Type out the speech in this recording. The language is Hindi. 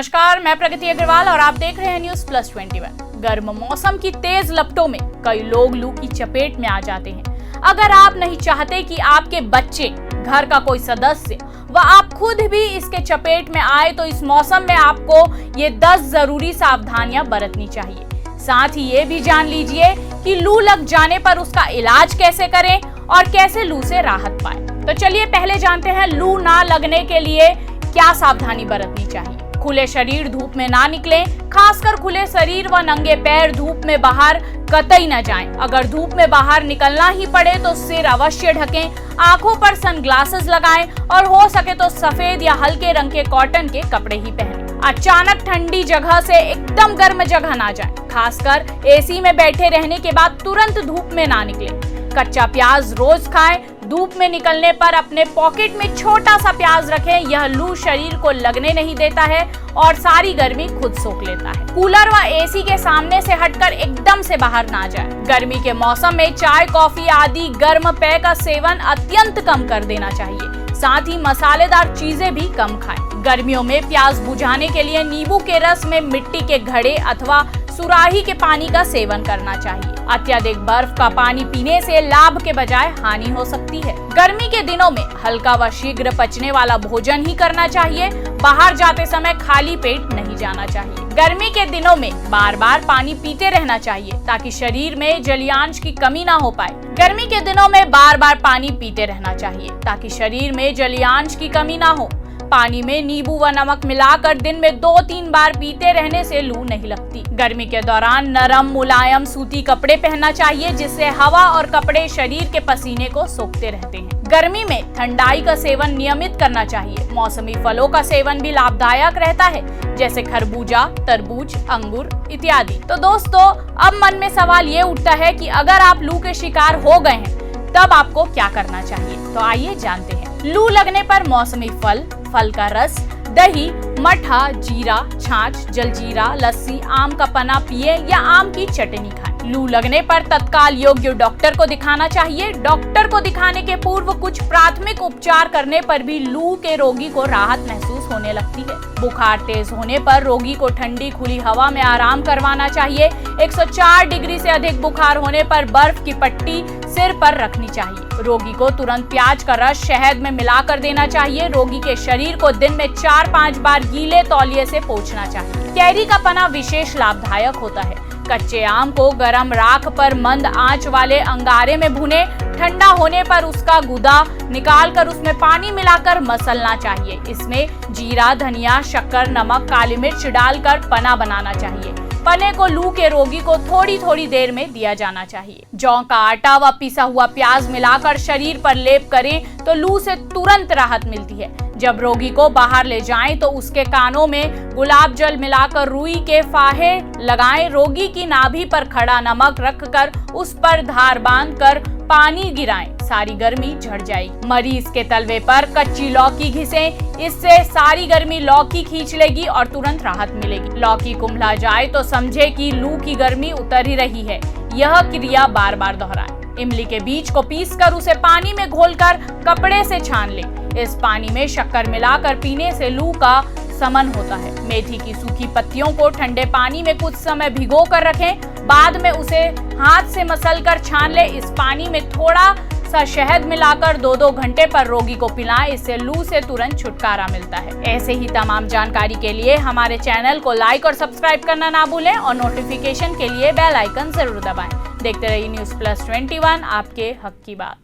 नमस्कार, मैं प्रगति अग्रवाल और आप देख रहे हैं न्यूज प्लस 21। गर्म मौसम की तेज लपटों में कई लोग लू की चपेट में आ जाते हैं। अगर आप नहीं चाहते कि आपके बच्चे, घर का कोई सदस्य व आप खुद भी इसके चपेट में आए तो इस मौसम में आपको ये 10 जरूरी सावधानियां बरतनी चाहिए। साथ ही ये भी जान लीजिए कि लू लग जाने पर उसका इलाज कैसे करें और कैसे लू से राहत पाएं। तो चलिए पहले जानते हैं लू ना लगने के लिए क्या सावधानी बरतनी चाहिए। खुले शरीर धूप में ना निकलें, खासकर खुले शरीर व नंगे पैर धूप में बाहर कतई न जाएं। अगर धूप में बाहर निकलना ही पड़े तो सिर अवश्य ढकें, आंखों पर सनग्लासेस लगाएं और हो सके तो सफेद या हल्के रंग के कॉटन के कपड़े ही पहनें। अचानक ठंडी जगह से एकदम गर्म जगह ना जाएं, खासकर एसी में बैठे रहने के बाद तुरंत धूप में ना निकलें। कच्चा प्याज रोज खाएं। धूप में निकलने पर अपने पॉकेट में छोटा सा प्याज रखें। यह लू शरीर को लगने नहीं देता है और सारी गर्मी खुद सोख लेता है। कूलर व एसी के सामने से हटकर एकदम से बाहर ना जाए। गर्मी के मौसम में चाय, कॉफी आदि गर्म पेय का सेवन अत्यंत कम कर देना चाहिए। साथ ही मसालेदार चीजें भी कम खाएं। गर्मियों में प्यास बुझाने के लिए नींबू के रस में मिट्टी के घड़े अथवा सुराही के पानी का सेवन करना चाहिए। अत्यधिक बर्फ का पानी पीने से लाभ के बजाय हानि हो सकती है। गर्मी के दिनों में हल्का व शीघ्र पचने वाला भोजन ही करना चाहिए। बाहर जाते समय खाली पेट नहीं जाना चाहिए। गर्मी के दिनों में बार बार पानी पीते रहना चाहिए ताकि शरीर में जलीयांश की कमी ना हो पाए। गर्मी के दिनों में बार बार पानी पीते रहना चाहिए ताकि शरीर में जलीयांश की कमी ना हो। पानी में नींबू व नमक मिलाकर दिन में 2-3 बार पीते रहने से लू नहीं लगती। गर्मी के दौरान नरम मुलायम सूती कपड़े पहनना चाहिए जिससे हवा और कपड़े शरीर के पसीने को सोखते रहते हैं। गर्मी में ठंडाई का सेवन नियमित करना चाहिए। मौसमी फलों का सेवन भी लाभदायक रहता है, जैसे खरबूजा, तरबूज, अंगूर इत्यादि। तो दोस्तों, अब मन में सवाल ये उठता है कि अगर आप लू के शिकार हो गए हैं तब आपको क्या करना चाहिए। तो आइए जानते हैं। लू लगने पर मौसमी फल, फल का रस, दही, मठा, जीरा, छाछ, जलजीरा, लस्सी, आम का पन्ना पिए या आम की चटनी खाएं। लू लगने पर तत्काल योग्य डॉक्टर को दिखाना चाहिए। डॉक्टर को दिखाने के पूर्व कुछ प्राथमिक उपचार करने पर भी लू के रोगी को राहत महसूस होने लगती है। बुखार तेज होने पर रोगी को ठंडी खुली हवा में आराम करवाना चाहिए। 104 डिग्री से अधिक बुखार होने पर बर्फ की पट्टी सिर पर रखनी चाहिए। रोगी को तुरंत प्याज का रस शहद में मिलाकर देना चाहिए। रोगी के शरीर को दिन में 4-5 बार गीले तौलिए से पोंछना चाहिए। कैरी का पन्ना विशेष लाभदायक होता है। कच्चे आम को गरम राख पर मंद आंच वाले अंगारे में भुने। ठंडा होने पर उसका गुदा निकालकर उसमें पानी मिलाकर मसलना चाहिए। इसमें जीरा, धनिया, शक्कर, नमक, काली मिर्च डालकर पन्ना बनाना चाहिए। पन्ने को लू के रोगी को थोड़ी थोड़ी देर में दिया जाना चाहिए। जौ का आटा व पिसा हुआ प्याज मिलाकर शरीर पर लेप करें तो लू से तुरंत राहत मिलती है। जब रोगी को बाहर ले जाएं तो उसके कानों में गुलाब जल मिलाकर रुई के फाहे लगाएं। रोगी की नाभि पर खड़ा नमक रखकर उस पर धार बांधकर पानी गिराएं। सारी गर्मी झड़ जाएगी। मरीज के तलवे पर कच्ची लौकी घिसें। इससे सारी गर्मी लौकी खींच लेगी और तुरंत राहत मिलेगी। लौकी कुम्हला जाए तो समझे कि लू की गर्मी उतर ही रही है। यह क्रिया बार बार दोहराएं। इमली के बीज को पीसकर उसे पानी में घोलकर कपड़े से छान लें। इस पानी में शक्कर मिलाकर पीने से लू का शमन होता है। मेथी की सूखी पत्तियों को ठंडे पानी में कुछ समय भिगो कर रखें। बाद में उसे हाथ से मसलकर छान ले। इस पानी में थोड़ा सा शहद मिलाकर 2-2 घंटे पर रोगी को पिलाएं। इससे लू से तुरंत छुटकारा मिलता है। ऐसे ही तमाम जानकारी के लिए हमारे चैनल को लाइक और सब्सक्राइब करना ना भूलें और नोटिफिकेशन के लिए बेल आइकन जरूर दबाएं। देखते रहिए न्यूज प्लस 21, आपके हक की बात।